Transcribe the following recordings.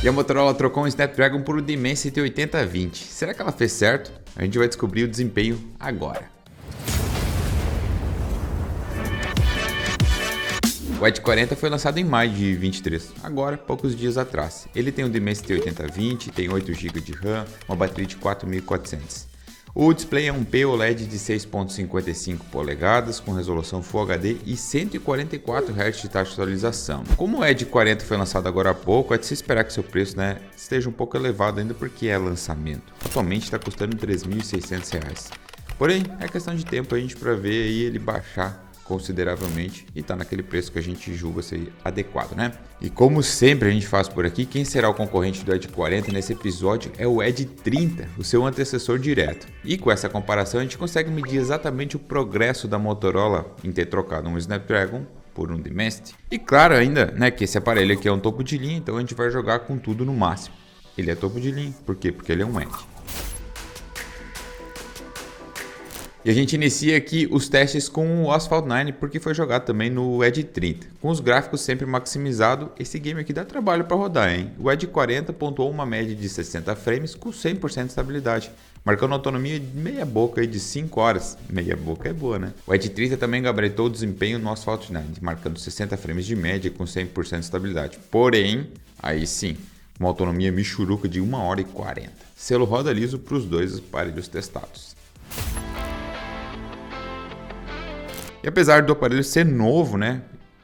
E a Motorola trocou um Snapdragon por um Dimensity 8020. Será que ela fez certo? A gente vai descobrir o desempenho agora. O Edge 40 foi lançado em maio de 23, agora, poucos dias atrás. Ele tem um Dimensity 8020, tem 8 GB de RAM, uma bateria de 4400. O display é um POLED de 6.55 polegadas com resolução Full HD e 144 Hz de taxa de atualização. Como o Edge 40 foi lançado agora há pouco, é de se esperar que seu preço esteja um pouco elevado ainda porque é lançamento. Atualmente está custando R$ 3.600. Porém, é questão de tempo a gente para ver aí ele baixar consideravelmente e tá naquele preço que a gente julga ser adequado, né? E como sempre a gente faz por aqui, quem será o concorrente do Edge 40 nesse episódio é o Edge 30, o seu antecessor direto. E com essa comparação a gente consegue medir exatamente o progresso da Motorola em ter trocado um Snapdragon por um Dimensity. E claro ainda, que esse aparelho aqui é um topo de linha, então a gente vai jogar com tudo no máximo. Ele é topo de linha, por quê? Porque ele é um Edge. E a gente inicia aqui os testes com o Asphalt 9 porque foi jogado também no Edge 30. Com os gráficos sempre maximizados, esse game aqui dá trabalho para rodar, hein? O Edge 40 pontuou uma média de 60 frames com 100% de estabilidade, marcando autonomia de meia boca aí de 5 horas. Meia boca é boa, né? O Edge 30 também gabaritou o desempenho no Asphalt 9, marcando 60 frames de média com 100% de estabilidade. Porém, aí sim, uma autonomia michuruca de 1 hora e 40. Selo roda liso para os dois aparelhos testados. E apesar do aparelho ser novo,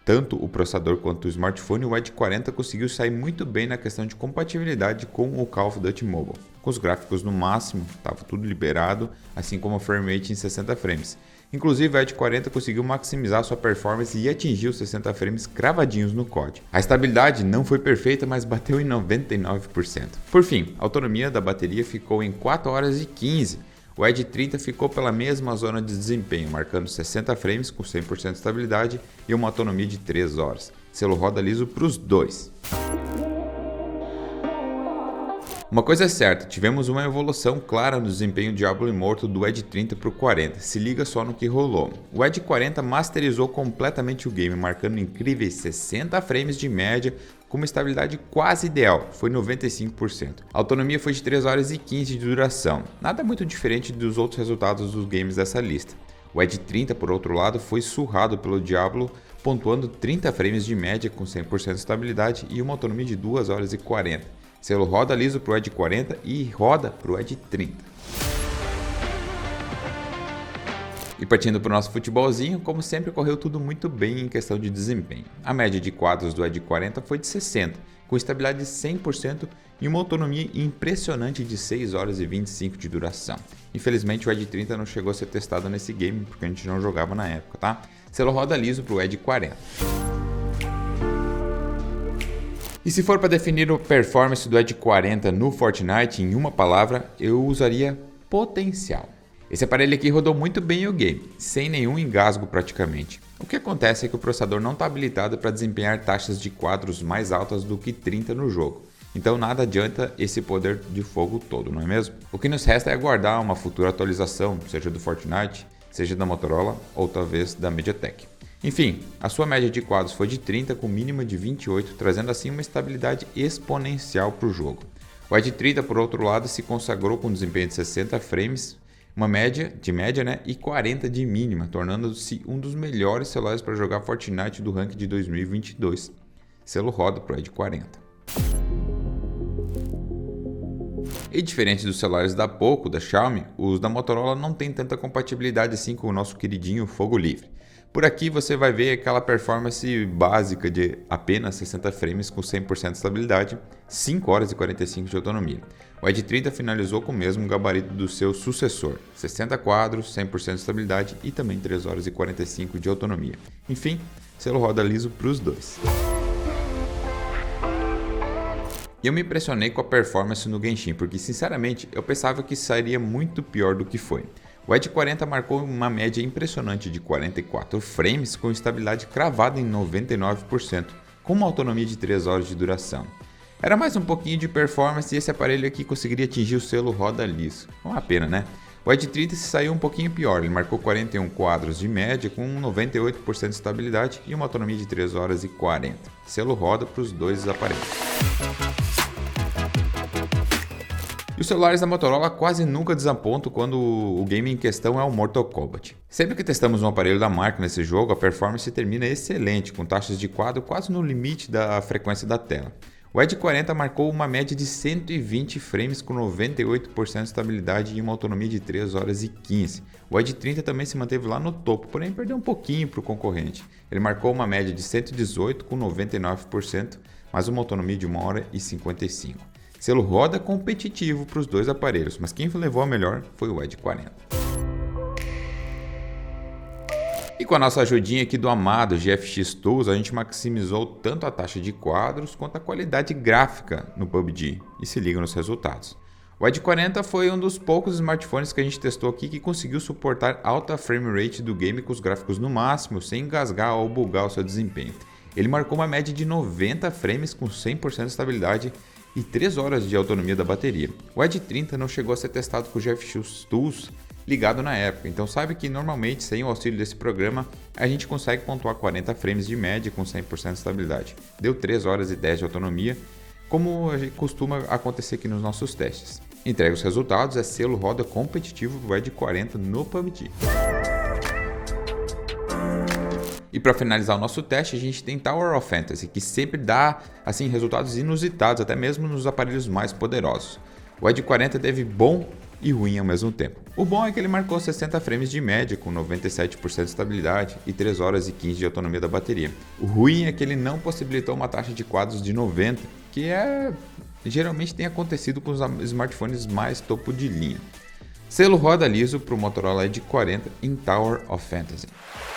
tanto o processador quanto o smartphone, o Edge 40 conseguiu sair muito bem na questão de compatibilidade com o Call of Duty Mobile. Com os gráficos no máximo, estava tudo liberado, assim como a frame rate em 60 frames. Inclusive, o Edge 40 conseguiu maximizar sua performance e atingiu 60 frames cravadinhos no COD. A estabilidade não foi perfeita, mas bateu em 99%. Por fim, a autonomia da bateria ficou em 4 horas e 15. O Edge 30 ficou pela mesma zona de desempenho, marcando 60 frames com 100% de estabilidade e uma autonomia de 3 horas. Selo roda liso para os dois. Uma coisa é certa, tivemos uma evolução clara no desempenho Diablo Immortal do Edge 30 para o 40, se liga só no que rolou. O Edge 40 masterizou completamente o game, marcando incríveis 60 frames de média, com uma estabilidade quase ideal, foi 95%. A autonomia foi de 3 horas e 15 de duração, nada muito diferente dos outros resultados dos games dessa lista. O Edge 30, por outro lado, foi surrado pelo Diablo, pontuando 30 frames de média com 100% de estabilidade e uma autonomia de 2 horas e 40. Selo roda liso para o Edge 40 e roda para o Edge 30. E partindo para o nosso futebolzinho, como sempre correu tudo muito bem em questão de desempenho. A média de quadros do Edge 40 foi de 60, com estabilidade de 100% e uma autonomia impressionante de 6 horas e 25 de duração. Infelizmente o Edge 30 não chegou a ser testado nesse game, porque a gente não jogava na época, tá? Selo roda liso para o Edge 40. E se for para definir a performance do Edge 40 no Fortnite em uma palavra, eu usaria potencial. Esse aparelho aqui rodou muito bem o game, sem nenhum engasgo praticamente. O que acontece é que o processador não está habilitado para desempenhar taxas de quadros mais altas do que 30 no jogo. Então nada adianta esse poder de fogo todo, não é mesmo? O que nos resta é aguardar uma futura atualização, seja do Fortnite, seja da Motorola ou talvez da MediaTek. Enfim, a sua média de quadros foi de 30 com mínima de 28, trazendo assim uma estabilidade exponencial para o jogo. O Edge 30, por outro lado, se consagrou com um desempenho de 60 frames, uma média e 40 de mínima, tornando-se um dos melhores celulares para jogar Fortnite do ranking de 2022. Selo roda para o Edge 40. E diferente dos celulares da Poco, da Xiaomi, os da Motorola não têm tanta compatibilidade assim com o nosso queridinho Fogo Livre. Por aqui você vai ver aquela performance básica de apenas 60 frames com 100% de estabilidade, 5 horas e 45 de autonomia. O Edge 30 finalizou com o mesmo gabarito do seu sucessor, 60 quadros, 100% de estabilidade e também 3 horas e 45 de autonomia. Enfim, selo roda liso para os dois. E eu me impressionei com a performance no Genshin, porque sinceramente eu pensava que sairia muito pior do que foi. O Edge 40 marcou uma média impressionante de 44 frames com estabilidade cravada em 99%, com uma autonomia de 3 horas de duração. Era mais um pouquinho de performance e esse aparelho aqui conseguiria atingir o selo roda liso. Uma pena, né? O Edge 30 se saiu um pouquinho pior, ele marcou 41 quadros de média com 98% de estabilidade e uma autonomia de 3 horas e 40. Selo roda para os dois aparelhos. E os celulares da Motorola quase nunca desapontam quando o game em questão é o Mortal Kombat. Sempre que testamos um aparelho da marca nesse jogo, a performance termina excelente, com taxas de quadro quase no limite da frequência da tela. O Edge 40 marcou uma média de 120 frames com 98% de estabilidade e uma autonomia de 3 horas e 15. O Edge 30 também se manteve lá no topo, porém perdeu um pouquinho para o concorrente. Ele marcou uma média de 118 com 99%, mas uma autonomia de 1 hora e 55. Selo roda competitivo para os dois aparelhos, mas quem levou a melhor foi o Edge 40. E com a nossa ajudinha aqui do amado GFX Tools, a gente maximizou tanto a taxa de quadros quanto a qualidade gráfica no PUBG. E se liga nos resultados. O Edge 40 foi um dos poucos smartphones que a gente testou aqui que conseguiu suportar alta frame rate do game com os gráficos no máximo, sem engasgar ou bugar o seu desempenho. Ele marcou uma média de 90 frames com 100% de estabilidade e 3 horas de autonomia da bateria. O Edge 30 não chegou a ser testado com o GFX Tools ligado na época, então sabe que normalmente sem o auxílio desse programa a gente consegue pontuar 40 frames de média com 100% de estabilidade. Deu 3 horas e 10 de autonomia, como costuma acontecer aqui nos nossos testes. Entrega os resultados, é selo roda competitivo do Edge 40 no PUBG. E para finalizar o nosso teste, a gente tem Tower of Fantasy, que sempre dá assim resultados inusitados, até mesmo nos aparelhos mais poderosos. O Edge 40 teve bom e ruim ao mesmo tempo. O bom é que ele marcou 60 frames de média, com 97% de estabilidade e 3 horas e 15 de autonomia da bateria. O ruim é que ele não possibilitou uma taxa de quadros de 90, que geralmente tem acontecido com os smartphones mais topo de linha. Selo roda liso para o Motorola Edge 40 em Tower of Fantasy.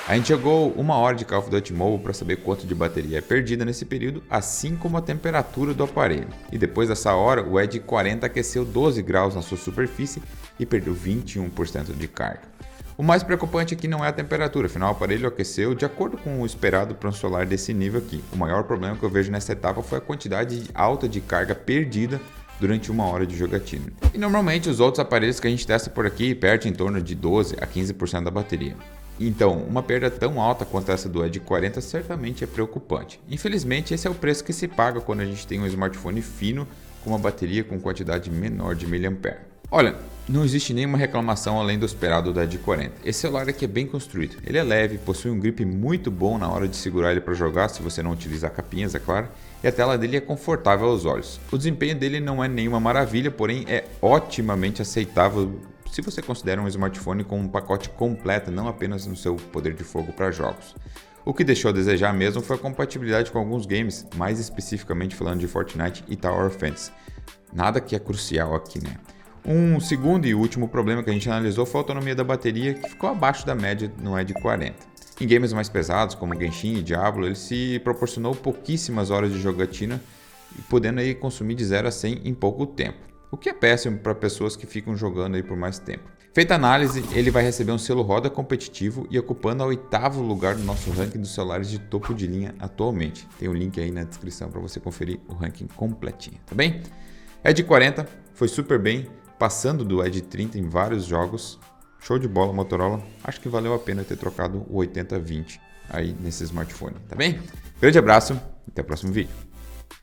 A gente jogou 1 hora de Call of Duty Mobile para saber quanto de bateria é perdida nesse período, assim como a temperatura do aparelho. E depois dessa hora, o Edge 40 aqueceu 12 graus na sua superfície e perdeu 21% de carga. O mais preocupante aqui não é a temperatura, afinal o aparelho aqueceu de acordo com o esperado para um celular desse nível aqui. O maior problema que eu vejo nessa etapa foi a quantidade alta de carga perdida durante 1 hora de jogatina. E normalmente os outros aparelhos que a gente testa por aqui perdem em torno de 12 a 15% da bateria. Então, uma perda tão alta quanto essa do Edge 40 certamente é preocupante. Infelizmente, esse é o preço que se paga quando a gente tem um smartphone fino com uma bateria com quantidade menor de mAh. Olha, não existe nenhuma reclamação além do esperado do Edge 40. Esse celular aqui é bem construído. Ele é leve, possui um grip muito bom na hora de segurar ele para jogar, se você não utilizar capinhas, é claro. E a tela dele é confortável aos olhos. O desempenho dele não é nenhuma maravilha, porém é otimamente aceitável se você considera um smartphone com um pacote completo, não apenas no seu poder de fogo para jogos. O que deixou a desejar mesmo foi a compatibilidade com alguns games, mais especificamente falando de Fortnite e Tower of Fantasy. Nada que é crucial aqui, né? Um segundo e último problema que a gente analisou foi a autonomia da bateria, que ficou abaixo da média no Edge 40. Em games mais pesados, como Genshin e Diablo, ele se proporcionou pouquíssimas horas de jogatina, podendo aí consumir de 0 a 100 em pouco tempo, o que é péssimo para pessoas que ficam jogando aí por mais tempo. Feita a análise, ele vai receber um selo roda competitivo e ocupando o 8º lugar no nosso ranking dos celulares de topo de linha atualmente. Tem um link aí na descrição para você conferir o ranking completinho, tá bem? Edge 40 foi super bem, passando do Edge 30 em vários jogos. Show de bola, Motorola. Acho que valeu a pena ter trocado o 8020 aí nesse smartphone, tá bem? Grande abraço, até o próximo vídeo.